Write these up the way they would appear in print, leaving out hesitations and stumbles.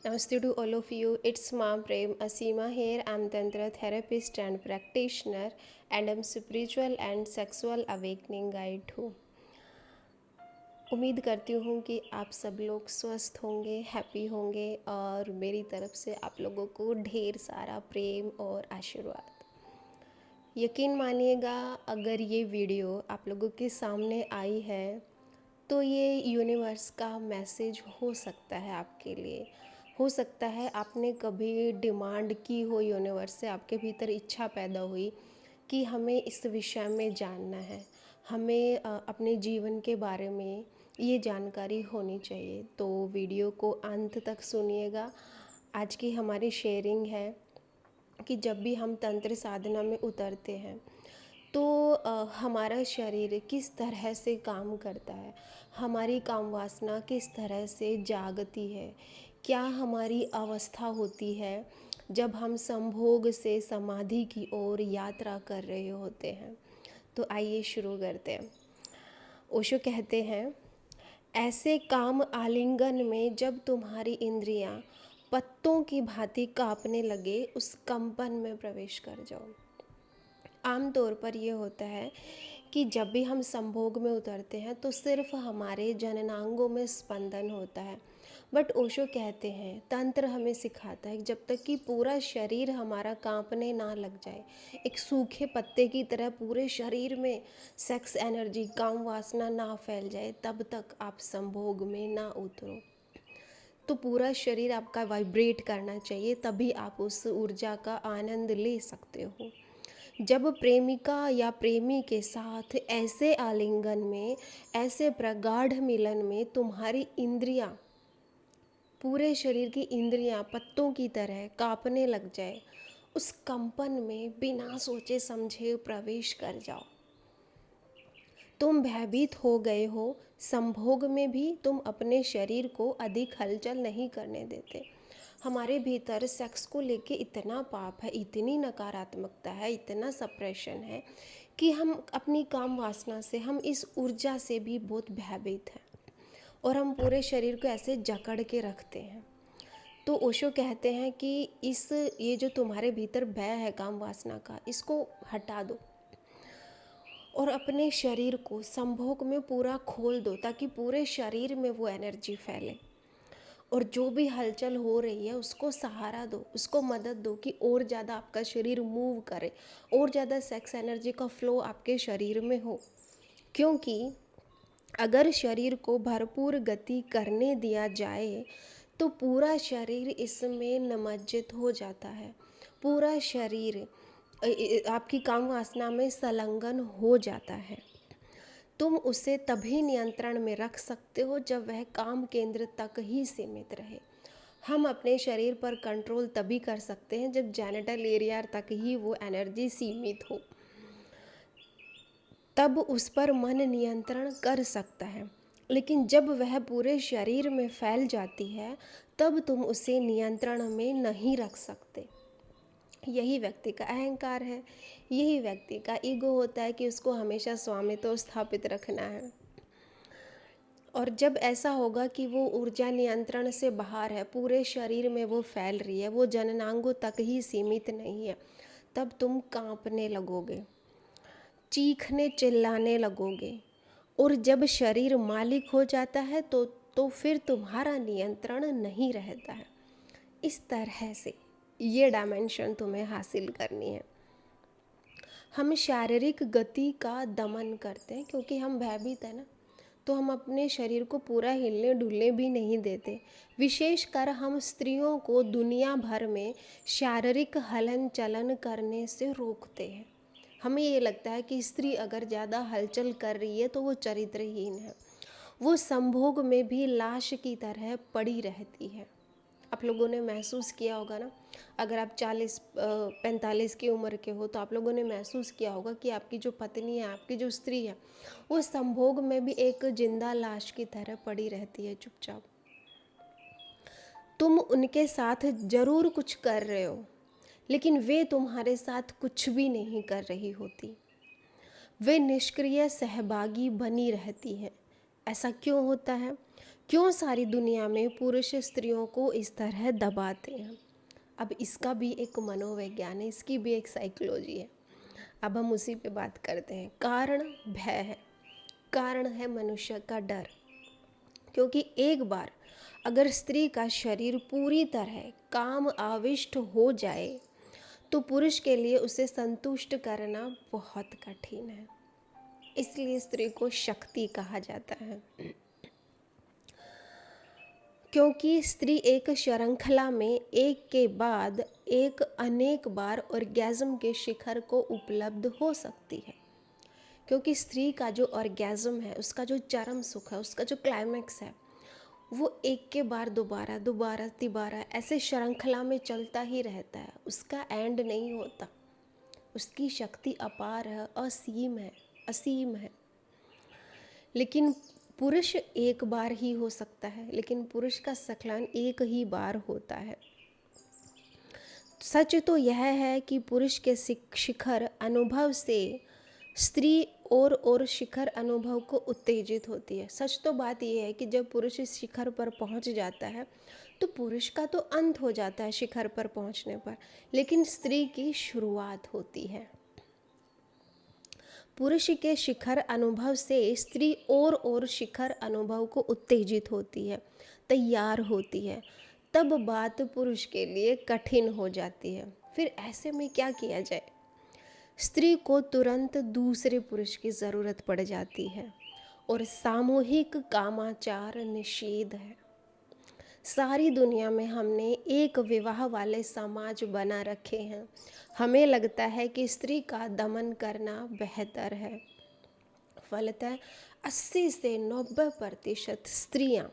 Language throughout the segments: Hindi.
Namaste to all of you. It's Ma Prem Asima here. I'm Tantra therapist and practitioner, and I'm spiritual and sexual awakening guide too. उम्मीद करती हूँ कि आप सब लोग स्वस्थ होंगे, हैप्पी होंगे और मेरी तरफ से आप लोगों को ढेर सारा प्रेम और आशीर्वाद। यकीन मानिएगा, अगर ये वीडियो आप लोगों के सामने आई है तो ये यूनिवर्स का मैसेज हो सकता है आपके लिए। हो सकता है आपने कभी डिमांड की हो यूनिवर्स से, आपके भीतर इच्छा पैदा हुई कि हमें इस विषय में जानना है, हमें अपने जीवन के बारे में ये जानकारी होनी चाहिए। तो वीडियो को अंत तक सुनिएगा। आज की हमारी शेयरिंग है कि जब भी हम तंत्र साधना में उतरते हैं तो हमारा शरीर किस तरह से काम करता है, हमारी काम वासना किस तरह से जागती है, क्या हमारी अवस्था होती है जब हम संभोग से समाधि की ओर यात्रा कर रहे होते हैं। तो आइए शुरू करते हैं। ओशो कहते हैं, ऐसे काम आलिंगन में जब तुम्हारी इंद्रियां पत्तों की भांति कांपने लगे, उस कंपन में प्रवेश कर जाओ। आम तौर पर यह होता है कि जब भी हम संभोग में उतरते हैं तो सिर्फ हमारे जननांगों में स्पंदन होता है। बट ओशो कहते हैं, तंत्र हमें सिखाता है जब तक कि पूरा शरीर हमारा कांपने ना लग जाए, एक सूखे पत्ते की तरह पूरे शरीर में सेक्स एनर्जी, काम वासना ना फैल जाए, तब तक आप संभोग में ना उतरो। तो पूरा शरीर आपका वाइब्रेट करना चाहिए, तभी आप उस ऊर्जा का आनंद ले सकते हो। जब प्रेमिका या प्रेमी के साथ ऐसे आलिंगन में, ऐसे प्रगाढ़ मिलन में तुम्हारी इंद्रियां, पूरे शरीर की इंद्रियां पत्तों की तरह कांपने लग जाए, उस कंपन में बिना सोचे समझे प्रवेश कर जाओ। तुम भयभीत हो गए हो, संभोग में भी तुम अपने शरीर को अधिक हलचल नहीं करने देते। हमारे भीतर सेक्स को लेके इतना पाप है, इतनी नकारात्मकता है, इतना सप्रेशन है कि हम अपनी काम वासना से, हम इस ऊर्जा से भी बहुत भयभीत हैं और हम पूरे शरीर को ऐसे जकड़ के रखते हैं। तो ओशो कहते हैं कि ये जो तुम्हारे भीतर भय है काम वासना का, इसको हटा दो और अपने शरीर को संभोग में पूरा खोल दो, ताकि पूरे शरीर में वो एनर्जी फैले और जो भी हलचल हो रही है उसको सहारा दो, उसको मदद दो कि और ज़्यादा आपका शरीर मूव करे, और ज़्यादा सेक्स एनर्जी का फ्लो आपके शरीर में हो। क्योंकि अगर शरीर को भरपूर गति करने दिया जाए तो पूरा शरीर इसमें निमज्जित हो जाता है, पूरा शरीर आपकी काम वासना में संलग्न हो जाता है। तुम उसे तभी नियंत्रण में रख सकते हो जब वह काम केंद्र तक ही सीमित रहे। हम अपने शरीर पर कंट्रोल तभी कर सकते हैं जब जेनिटल एरिया तक ही वो एनर्जी सीमित हो, तब उस पर मन नियंत्रण कर सकता है। लेकिन जब वह पूरे शरीर में फैल जाती है तब तुम उसे नियंत्रण में नहीं रख सकते। यही व्यक्ति का अहंकार है, यही व्यक्ति का ईगो होता है कि उसको हमेशा स्वामित्व स्थापित रखना है। और जब ऐसा होगा कि वो ऊर्जा नियंत्रण से बाहर है, पूरे शरीर में वो फैल रही है, वो जननांगों तक ही सीमित नहीं है, तब तुम कांपने लगोगे, चीखने चिल्लाने लगोगे। और जब शरीर मालिक हो जाता है तो फिर तुम्हारा नियंत्रण नहीं रहता है। इस तरह से ये डायमेंशन तुम्हें हासिल करनी है। हम शारीरिक गति का दमन करते हैं क्योंकि हम भयभीत है ना, तो हम अपने शरीर को पूरा हिलने डुलने भी नहीं देते। विशेषकर हम स्त्रियों को दुनिया भर में शारीरिक हलन चलन करने से रोकते हैं। हमें ये लगता है कि स्त्री अगर ज़्यादा हलचल कर रही है तो वो चरित्रहीन है, वो संभोग में भी लाश की तरह पड़ी रहती है। आप लोगों ने महसूस किया होगा ना, अगर आप 40-45 की उम्र के हो तो आप लोगों ने महसूस किया होगा कि आपकी जो पत्नी है, आपकी जो स्त्री है, वो संभोग में भी एक जिंदा लाश की तरह पड़ी रहती है चुपचाप। तुम उनके साथ जरूर कुछ कर रहे हो, लेकिन वे तुम्हारे साथ कुछ भी नहीं कर रही होती, वे निष्क्रिय सहभागी बनी रहती हैं। ऐसा क्यों होता है? क्यों सारी दुनिया में पुरुष स्त्रियों को इस तरह दबाते हैं? अब इसका भी एक मनोविज्ञान है, इसकी भी एक साइकोलॉजी है। अब हम उसी पे बात करते हैं। कारण भय है, कारण है मनुष्य का डर। क्योंकि एक बार अगर स्त्री का शरीर पूरी तरह काम आविष्ट हो जाए तो पुरुष के लिए उसे संतुष्ट करना बहुत कठिन है। इसलिए स्त्री को शक्ति कहा जाता है। क्योंकि स्त्री एक श्रृंखला में एक के बाद एक अनेक बार ऑर्गेज्म के शिखर को उपलब्ध हो सकती है। क्योंकि स्त्री का जो ऑर्गेज्म है, उसका जो चरम सुख है, उसका जो क्लाइमैक्स है, वो एक के बाद दोबारा दोबारा तिबारा ऐसे श्रृंखला में चलता ही रहता है, उसका एंड नहीं होता। उसकी शक्ति अपार है, असीम है। लेकिन पुरुष एक बार ही हो सकता है, लेकिन पुरुष का स्खलन एक ही बार होता है। सच तो यह है कि पुरुष के शिखर अनुभव से स्त्री और शिखर अनुभव को उत्तेजित होती है। सच तो बात यह है कि जब पुरुष इस शिखर पर पहुंच जाता है तो पुरुष का तो अंत हो जाता है शिखर पर पहुंचने पर, लेकिन स्त्री की शुरुआत होती है। पुरुष के शिखर अनुभव से स्त्री और शिखर अनुभव को उत्तेजित होती है, तैयार होती है। तब बात पुरुष के लिए कठिन हो जाती है। फिर ऐसे में क्या किया जाए? स्त्री को तुरंत दूसरे पुरुष की ज़रूरत पड़ जाती है और सामूहिक कामाचार निषेध है। सारी दुनिया में हमने एक विवाह वाले समाज बना रखे हैं। हमें लगता है कि स्त्री का दमन करना बेहतर है। फलतः 80 से 90% स्त्रियां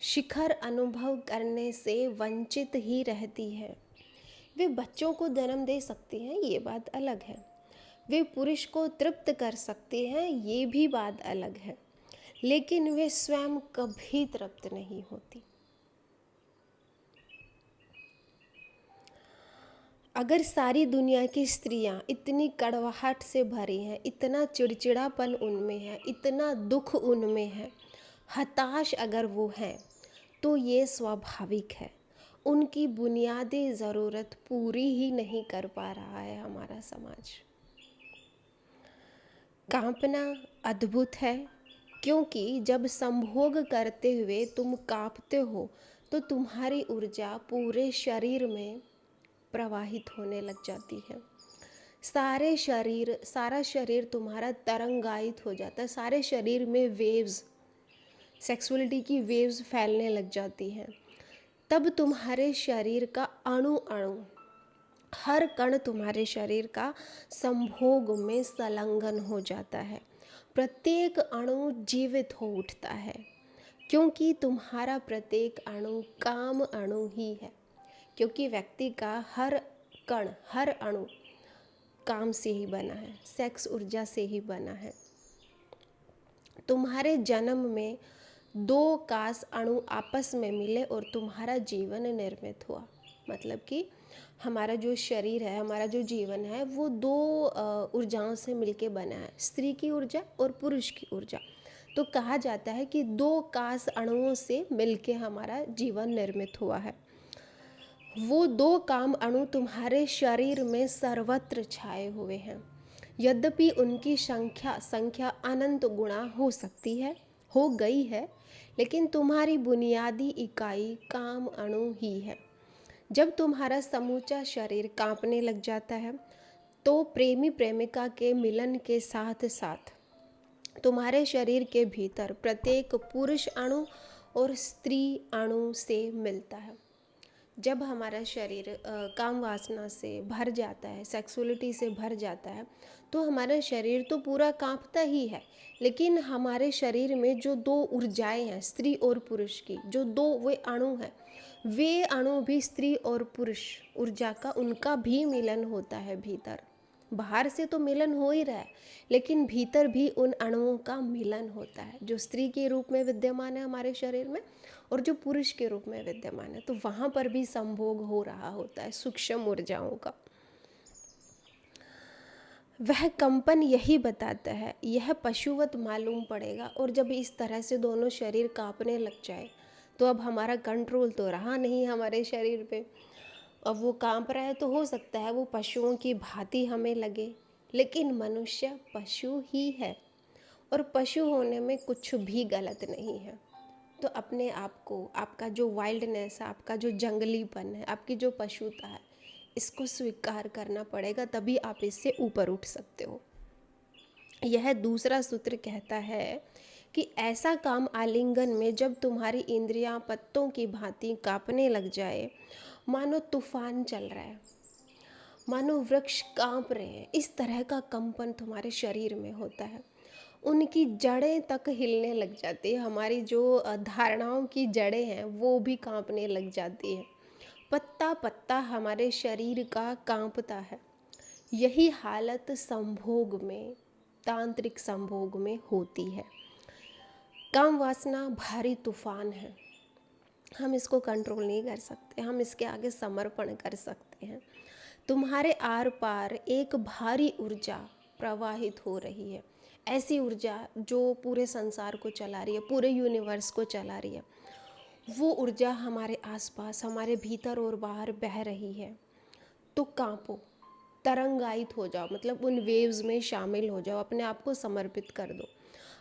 शिखर अनुभव करने से वंचित ही रहती है। वे बच्चों को जन्म दे सकती हैं, ये बात अलग है। वे पुरुष को तृप्त कर सकती हैं, ये भी बात अलग है। लेकिन वे स्वयं कभी तृप्त नहीं होती। अगर सारी दुनिया की स्त्रियां इतनी कड़वाहट से भरी हैं, इतना चिड़चिड़ापन उनमें है, इतना दुख उनमें है, हताश अगर वो हैं, तो ये स्वाभाविक है। उनकी बुनियादी ज़रूरत पूरी ही नहीं कर पा रहा है हमारा समाज। कांपना अद्भुत है, क्योंकि जब संभोग करते हुए तुम कांपते हो तो तुम्हारी ऊर्जा पूरे शरीर में प्रवाहित होने लग जाती है। सारा शरीर तुम्हारा तरंगायित हो जाता है। सारे शरीर में वेव्स, सेक्सुअलिटी की वेव्स फैलने लग जाती हैं। तब तुम्हारे शरीर का अणु अणु, हर कण तुम्हारे शरीर का संभोग में संलग्न हो जाता है। प्रत्येक अणु जीवित हो उठता है, क्योंकि तुम्हारा प्रत्येक अणु काम अणु ही है। क्योंकि व्यक्ति का हर कण, हर अणु काम से ही बना है, सेक्स ऊर्जा से ही बना है। तुम्हारे जन्म में 2 काश अणु आपस में मिले और तुम्हारा जीवन निर्मित हुआ। मतलब कि हमारा जो शरीर है, हमारा जो जीवन है, वो 2 ऊर्जाओं से मिलके बना है, स्त्री की ऊर्जा और पुरुष की ऊर्जा। तो कहा जाता है कि 2 काश अणुओं से मिलके हमारा जीवन निर्मित हुआ है। वो 2 काम अणु तुम्हारे शरीर में सर्वत्र छाए हुए हैं। यद्यपि उनकी संख्या अनंत गुणा हो सकती है, हो गई है, लेकिन तुम्हारी बुनियादी इकाई काम अणु ही है। जब तुम्हारा समूचा शरीर कांपने लग जाता है तो प्रेमी प्रेमिका के मिलन के साथ साथ तुम्हारे शरीर के भीतर प्रत्येक पुरुष अणु और स्त्री अणु से मिलता है। जब हमारा शरीर काम वासना से भर जाता है, सेक्सुअलिटी से भर जाता है, तो हमारा शरीर तो पूरा कांपता ही है, लेकिन हमारे शरीर में जो 2 ऊर्जाएं हैं, स्त्री और पुरुष की, जो 2 वे अणु हैं, वे अणु भी स्त्री और पुरुष ऊर्जा का, उनका भी मिलन होता है भीतर। बाहर से तो मिलन हो ही रहा है, लेकिन भीतर भी उन अणुओं का मिलन होता है, जो स्त्री के रूप में विद्यमान है हमारे शरीर में और जो पुरुष के रूप में विद्यमान है। तो वहाँ पर भी संभोग हो रहा होता है सूक्ष्म ऊर्जाओं का। वह कंपन यही बताता है, यह पशुवत मालूम पड़ेगा। और जब इस तरह से दोनों शरीर कांपने लग जाए तो अब हमारा कंट्रोल तो रहा नहीं हमारे शरीर पे। अब वो कांप रहा है तो हो सकता है वो पशुओं की भांति हमें लगे, लेकिन मनुष्य पशु ही है और पशु होने में कुछ भी गलत नहीं है। तो अपने आप को, आपका जो वाइल्डनेस है, आपका जो जंगलीपन है, आपकी जो पशुता है, इसको स्वीकार करना पड़ेगा, तभी आप इससे ऊपर उठ सकते हो। यह दूसरा सूत्र कहता है कि ऐसा काम आलिंगन में जब तुम्हारी इंद्रियां पत्तों की भांति कांपने लग जाए, मानो तूफान चल रहा है, मानो वृक्ष कांप रहे हैं, इस तरह का कंपन तुम्हारे शरीर में होता है। उनकी जड़ें तक हिलने लग जाती है, हमारी जो धारणाओं की जड़ें हैं वो भी कांपने लग जाती है। पत्ता पत्ता हमारे शरीर का कांपता है। यही हालत संभोग में, तांत्रिक संभोग में होती है। काम वासना भारी तूफान है, हम इसको कंट्रोल नहीं कर सकते, हम इसके आगे समर्पण कर सकते हैं। तुम्हारे आर पार एक भारी ऊर्जा प्रवाहित हो रही है, ऐसी ऊर्जा जो पूरे संसार को चला रही है, पूरे यूनिवर्स को चला रही है। वो ऊर्जा हमारे आसपास, हमारे भीतर और बाहर बह रही है। तो कांपो, तरंगायित हो जाओ, मतलब उन वेव्स में शामिल हो जाओ, अपने आप को समर्पित कर दो।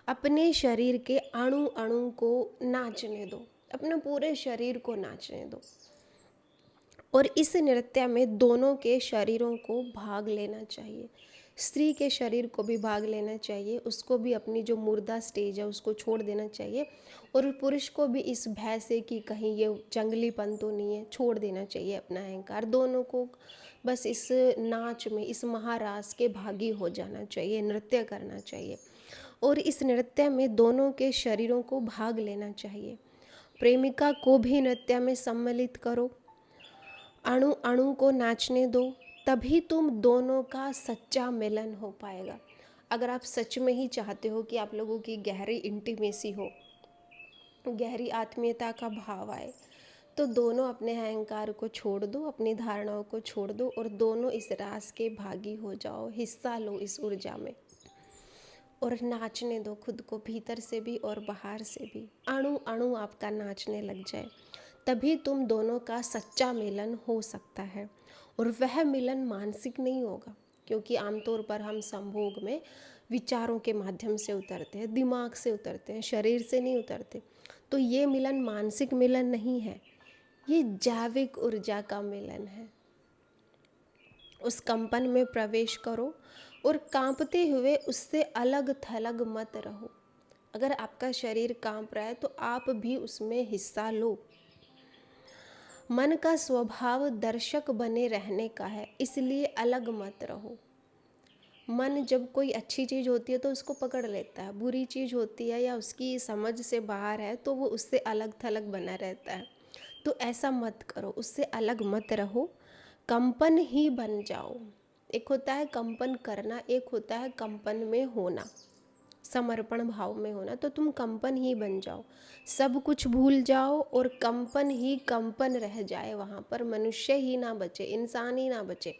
अपने शरीर के अणु अणु को नाचने दो, अपने पूरे शरीर को नाचने दो। और इस नृत्य में दोनों के शरीरों को भाग लेना चाहिए। स्त्री के शरीर को भी भाग लेना चाहिए, उसको भी अपनी जो मुर्दा स्टेज है उसको छोड़ देना चाहिए। और पुरुष को भी इस भय से कि कहीं ये जंगलीपन तो नहीं है, छोड़ देना चाहिए अपना अहंकार। दोनों को बस इस नाच में, इस महारास के भागी हो जाना चाहिए, नृत्य करना चाहिए। और इस नृत्य में दोनों के शरीरों को भाग लेना चाहिए। प्रेमिका को भी नृत्य में सम्मिलित करो, अणु अणु को नाचने दो, तभी तुम दोनों का सच्चा मिलन हो पाएगा। अगर आप सच में ही चाहते हो कि आप लोगों की गहरी इंटीमेसी हो, गहरी आत्मीयता का भाव आए, तो दोनों अपने अहंकार को छोड़ दो, अपनी धारणाओं को छोड़ दो और दोनों इस रास के भागी हो जाओ, हिस्सा लो इस ऊर्जा में और नाचने दो खुद को, भीतर से भी और बाहर से भी। अणु अणु आपका नाचने लग जाए, तभी तुम दोनों का सच्चा मिलन हो सकता है। और वह मिलन मानसिक नहीं होगा, क्योंकि आमतौर पर हम संभोग में विचारों के माध्यम से उतरते हैं, दिमाग से उतरते हैं, शरीर से नहीं उतरते। तो ये मिलन मानसिक मिलन नहीं है, ये जैविक ऊर्जा का मिलन है। उस कंपन में प्रवेश करो और कांपते हुए उससे अलग थलग मत रहो। अगर आपका शरीर कांप रहा है तो आप भी उसमें हिस्सा लो। मन का स्वभाव दर्शक बने रहने का है, इसलिए अलग मत रहो। मन जब कोई अच्छी चीज़ होती है तो उसको पकड़ लेता है, बुरी चीज़ होती है या उसकी समझ से बाहर है तो वो उससे अलग थलग बना रहता है। तो ऐसा मत करो, उससे अलग मत रहो, कंपन ही बन जाओ। एक होता है कंपन करना, एक होता है कंपन में होना, समर्पण भाव में होना। तो तुम कंपन ही बन जाओ, सब कुछ भूल जाओ और कंपन ही कंपन रह जाए वहाँ पर। मनुष्य ही ना बचे, इंसान ही ना बचे।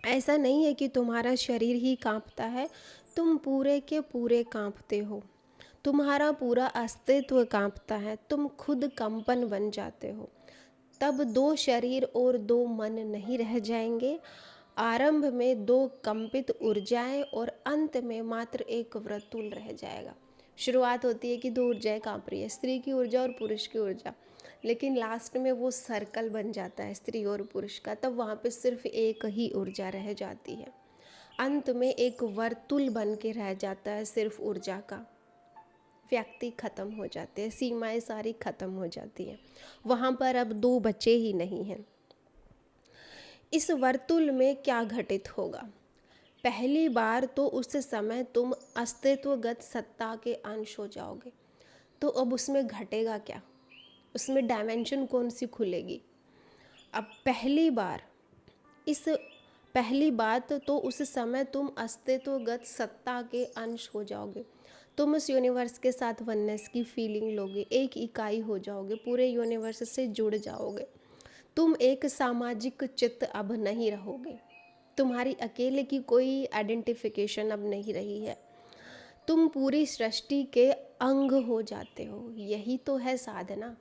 ऐसा नहीं है कि तुम्हारा शरीर ही कांपता है, तुम पूरे के पूरे कांपते हो, तुम्हारा पूरा अस्तित्व कांपता है, तुम खुद कंपन बन जाते हो। तब दो शरीर और दो मन नहीं रह जाएंगे। आरंभ में दो कंपित ऊर्जाएं और अंत में मात्र एक वर्तुल रह जाएगा। शुरुआत होती है कि दो ऊर्जाएं कांप रही है, स्त्री की ऊर्जा और पुरुष की ऊर्जा, लेकिन लास्ट में वो सर्कल बन जाता है स्त्री और पुरुष का, तब वहाँ पे सिर्फ एक ही ऊर्जा रह जाती है। अंत में एक वर्तुल बन के रह जाता है सिर्फ ऊर्जा का। व्यक्ति खत्म हो जाते हैं, सीमाएं सारी खत्म हो जाती हैं, वहाँ पर अब दो बचे ही नहीं हैं। इस वर्तुल में क्या घटित होगा? पहली बार तो उस समय तुम अस्तित्वगत सत्ता के अंश हो जाओगे। तो अब उसमें घटेगा क्या? उसमें डायमेंशन कौन सी खुलेगी? अब पहली बात तो उस समय तुम अस्तित्वगत सत्ता के अंश हो जाओगे। तुम उस यूनिवर्स के साथ वननेस की फीलिंग लोगे, एक इकाई हो जाओगे, पूरे यूनिवर्स से जुड़ जाओगे। तुम एक सामाजिक चित्त अब नहीं रहोगे, तुम्हारी अकेले की कोई आइडेंटिफिकेशन अब नहीं रही है। तुम पूरी सृष्टि के अंग हो जाते हो। यही तो है साधना,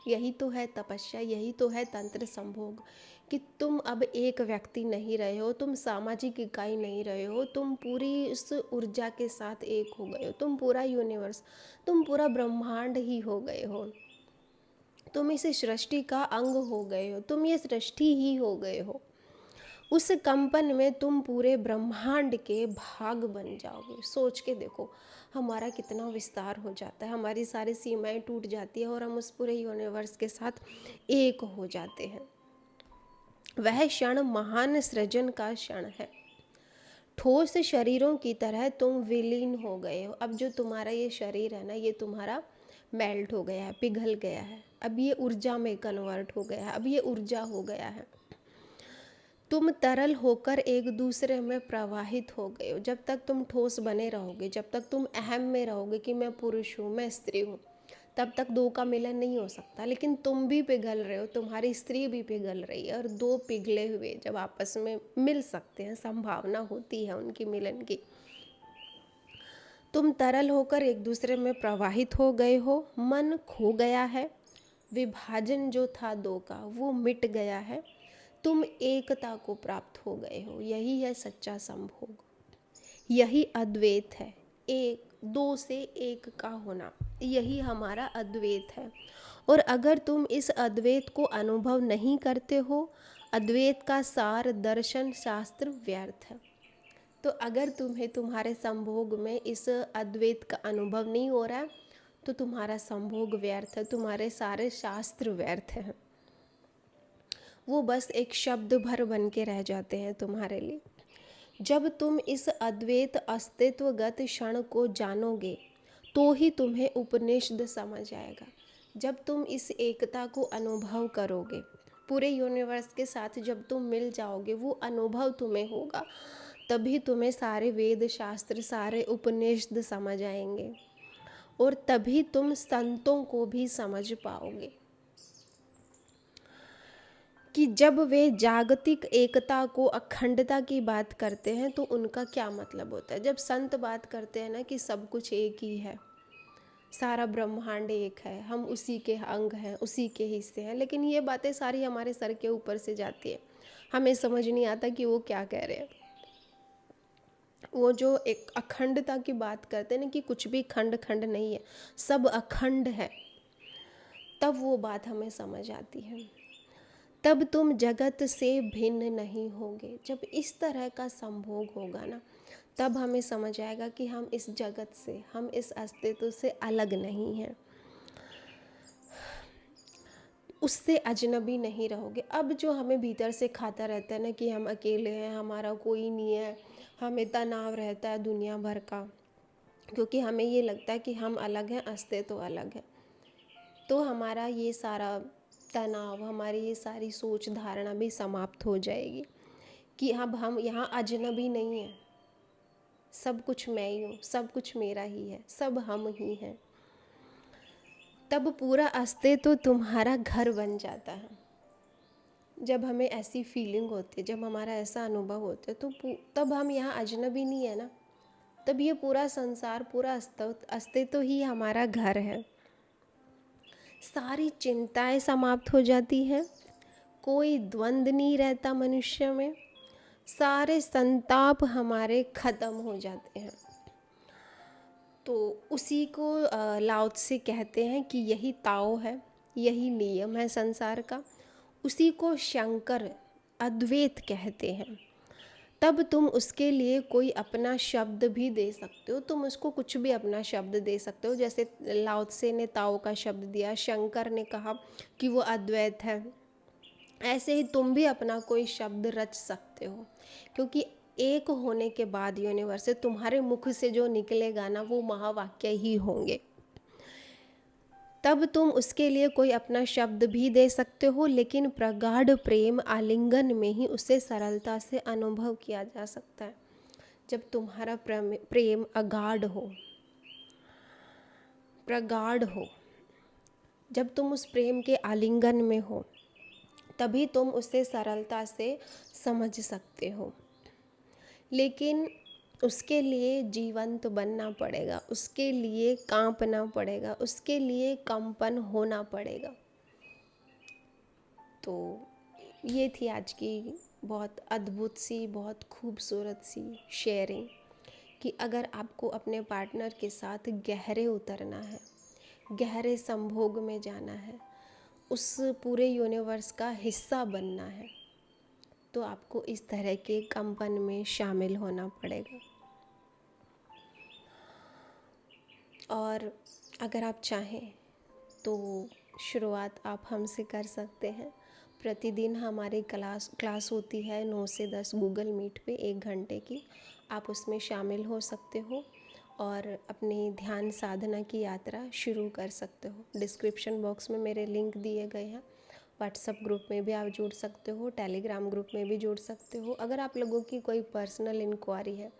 यही तो है तपस्या, यही तो है तंत्र संभोग, कि तुम अब एक व्यक्ति नहीं रहे हो, तुम सामाजिक इकाई नहीं रहे हो, तुम पूरी उस ऊर्जा के साथ एक हो गए हो, तुम पूरा यूनिवर्स, तुम पूरा ब्रह्मांड ही हो गए हो, तुम इस सृष्टि का अंग हो गए हो, तुम ये सृष्टि ही हो गए हो। उस कंपन में तुम पूरे ब्रह्मांड के भाग बन जाओगे। सोच के देखो हमारा कितना विस्तार हो जाता है, हमारी सारी सीमाएं टूट जाती है और हम उस पूरे यूनिवर्स के साथ एक हो जाते हैं। वह क्षण महान सृजन का क्षण है। ठोस शरीरों की तरह तुम विलीन हो गए हो। अब जो तुम्हारा ये शरीर है ना, ये तुम्हारा मेल्ट हो गया है, पिघल गया है, अब ये ऊर्जा में कन्वर्ट हो गया है, अब ये ऊर्जा हो गया है। तुम तरल होकर एक दूसरे में प्रवाहित हो गए हो। जब तक तुम ठोस बने रहोगे, जब तक तुम अहम में रहोगे कि मैं पुरुष हूँ, मैं स्त्री हूँ, तब तक दो का मिलन नहीं हो सकता। लेकिन तुम भी पिघल रहे हो, तुम्हारी स्त्री भी पिघल रही है, और दो पिघले हुए जब आपस में मिल सकते हैं, संभावना होती है उनकी मिलन की। तुम तरल होकर एक दूसरे में प्रवाहित हो गए हो। मन खो गया है, विभाजन जो था दो का वो मिट गया है, तुम एकता को प्राप्त हो गए हो। यही है सच्चा संभोग, यही अद्वैत है। एक दो से एक का होना, यही हमारा अद्वैत है। और अगर तुम इस अद्वैत को अनुभव नहीं करते हो, अद्वैत का सार दर्शन शास्त्र व्यर्थ है। तो अगर तुम्हें तुम्हारे संभोग में इस अद्वैत का अनुभव नहीं हो रहा है, तो तुम्हारा संभोग व्यर्थ है, तुम्हारे सारे शास्त्र व्यर्थ हैं, वो बस एक शब्द भर बन के रह जाते हैं तुम्हारे लिए। जब तुम इस अद्वैत अस्तित्वगत क्षण को जानोगे तो ही तुम्हें उपनिषद समझ आएगा। जब तुम इस एकता को अनुभव करोगे, पूरे यूनिवर्स के साथ जब तुम मिल जाओगे, वो अनुभव तुम्हें होगा, तभी तुम्हें सारे वेद शास्त्र, सारे उपनिषद समझ आएंगे, और तभी तुम संतों को भी समझ पाओगे कि जब वे जागतिक एकता को, अखंडता की बात करते हैं तो उनका क्या मतलब होता है। जब संत बात करते हैं ना कि सब कुछ एक ही है, सारा ब्रह्मांड एक है, हम उसी के अंग हैं, उसी के हिस्से हैं, लेकिन ये बातें सारी हमारे सर के ऊपर से जाती है, हमें समझ नहीं आता कि वो क्या कह रहे हैं। वो जो एक अखंडता की बात करते हैं ना, कि कुछ भी खंड खंड नहीं है, सब अखंड है, तब वो बात हमें समझ आती है। तब तुम जगत से भिन्न नहीं होगे। जब इस तरह का संभोग होगा ना, तब हमें समझ आएगा कि हम इस जगत से, हम इस अस्तित्व से अलग नहीं हैं, उससे अजनबी नहीं रहोगे। अब जो हमें भीतर से खाता रहता है ना कि हम अकेले हैं, हमारा कोई नहीं है, हमें तनाव रहता है दुनिया भर का, क्योंकि हमें ये लगता है कि हम अलग हैं, अस्तित्व अलग है, तो हमारा ये सारा तनाव, हमारी ये सारी सोच धारणा भी समाप्त हो जाएगी कि अब हम यहाँ अजनबी नहीं हैं, सब कुछ मैं ही हूँ, सब कुछ मेरा ही है, सब हम ही हैं। तब पूरा अस्तित्व तुम्हारा घर बन जाता है। जब हमें ऐसी फीलिंग होती है, जब हमारा ऐसा अनुभव होता है, तो तब हम यहाँ अजनबी नहीं है ना, तब ये पूरा संसार, पूरा अस्तित्व ही हमारा घर है। सारी चिंताएं समाप्त हो जाती हैं, कोई द्वंद्व नहीं रहता मनुष्य में, सारे संताप हमारे ख़त्म हो जाते हैं। तो उसी को लाओ त्से कहते हैं कि यही ताओ है, यही नियम है संसार का। उसी को शंकर अद्वैत कहते हैं। तब तुम उसके लिए कोई अपना शब्द भी दे सकते हो, तुम उसको कुछ भी अपना शब्द दे सकते हो। जैसे लाओ त्से ने ताओ का शब्द दिया, शंकर ने कहा कि वो अद्वैत है, ऐसे ही तुम भी अपना कोई शब्द रच सकते हो, क्योंकि एक होने के बाद यूनिवर्स से तुम्हारे मुख से जो निकलेगा ना, वो महावाक्य ही होंगे। तब तुम उसके लिए कोई अपना शब्द भी दे सकते हो, लेकिन प्रगाढ़ प्रेम आलिंगन में ही उसे सरलता से अनुभव किया जा सकता है। जब तुम्हारा प्रेम अगाढ़ हो, प्रगाढ़ हो, जब तुम उस प्रेम के आलिंगन में हो, तभी तुम उसे सरलता से समझ सकते हो। लेकिन उसके लिए जीवंत बनना पड़ेगा, उसके लिए कांपना पड़ेगा, उसके लिए कंपन होना पड़ेगा। तो ये थी आज की बहुत अद्भुत सी, बहुत खूबसूरत सी शेयरिंग कि अगर आपको अपने पार्टनर के साथ गहरे उतरना है, गहरे संभोग में जाना है, उस पूरे यूनिवर्स का हिस्सा बनना है, तो आपको इस तरह के कंपन में शामिल होना पड़ेगा। और अगर आप चाहें तो शुरुआत आप हमसे कर सकते हैं। प्रतिदिन हमारी क्लास होती है 9 से 10 गूगल मीट पे 1 घंटे की। आप उसमें शामिल हो सकते हो और अपनी ध्यान साधना की यात्रा शुरू कर सकते हो। डिस्क्रिप्शन बॉक्स में मेरे लिंक दिए गए हैं। व्हाट्सएप ग्रुप में भी आप जुड़ सकते हो, टेलीग्राम ग्रुप में भी जुड़ सकते हो। अगर आप लोगों की कोई पर्सनल इंक्वायरी है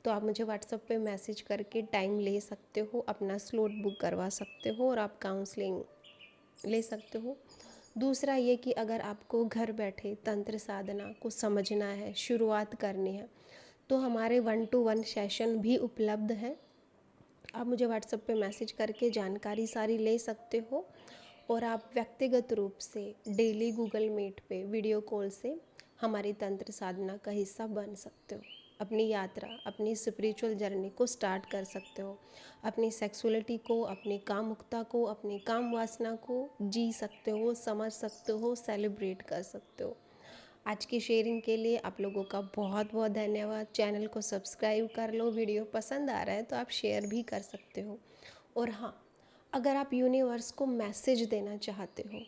तो आप मुझे व्हाट्सएप पे मैसेज करके टाइम ले सकते हो, अपना स्लॉट बुक करवा सकते हो और आप काउंसलिंग ले सकते हो। दूसरा ये कि अगर आपको घर बैठे तंत्र साधना को समझना है, शुरुआत करनी है, तो हमारे 1-to-1 सेशन भी उपलब्ध हैं। आप मुझे व्हाट्सएप पे मैसेज करके जानकारी सारी ले सकते हो और आप व्यक्तिगत रूप से डेली गूगल मीट पे वीडियो कॉल से हमारी तंत्र साधना का हिस्सा बन सकते हो। अपनी यात्रा, अपनी स्पिरिचुअल जर्नी को स्टार्ट कर सकते हो। अपनी सेक्सुअलिटी को, अपनी कामुकता को, अपनी काम वासना को जी सकते हो, समझ सकते हो, सेलिब्रेट कर सकते हो। आज की शेयरिंग के लिए आप लोगों का बहुत बहुत धन्यवाद। चैनल को सब्सक्राइब कर लो। वीडियो पसंद आ रहा है तो आप शेयर भी कर सकते हो। और हाँ, अगर आप यूनिवर्स को मैसेज देना चाहते हो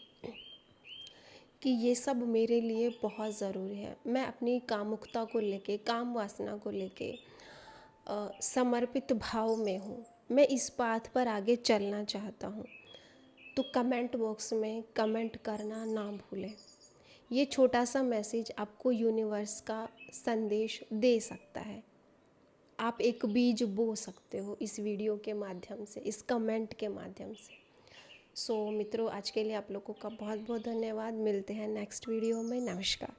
कि ये सब मेरे लिए बहुत ज़रूरी है, मैं अपनी कामुकता को लेके, काम वासना को लेके समर्पित भाव में हूँ, मैं इस पाथ पर आगे चलना चाहता हूँ, तो कमेंट बॉक्स में कमेंट करना ना भूलें। ये छोटा सा मैसेज आपको यूनिवर्स का संदेश दे सकता है। आप एक बीज बो सकते हो इस वीडियो के माध्यम से, इस कमेंट के माध्यम से। सो मित्रों, आज के लिए आप लोगों का बहुत बहुत धन्यवाद। मिलते हैं नेक्स्ट वीडियो में। नमस्कार।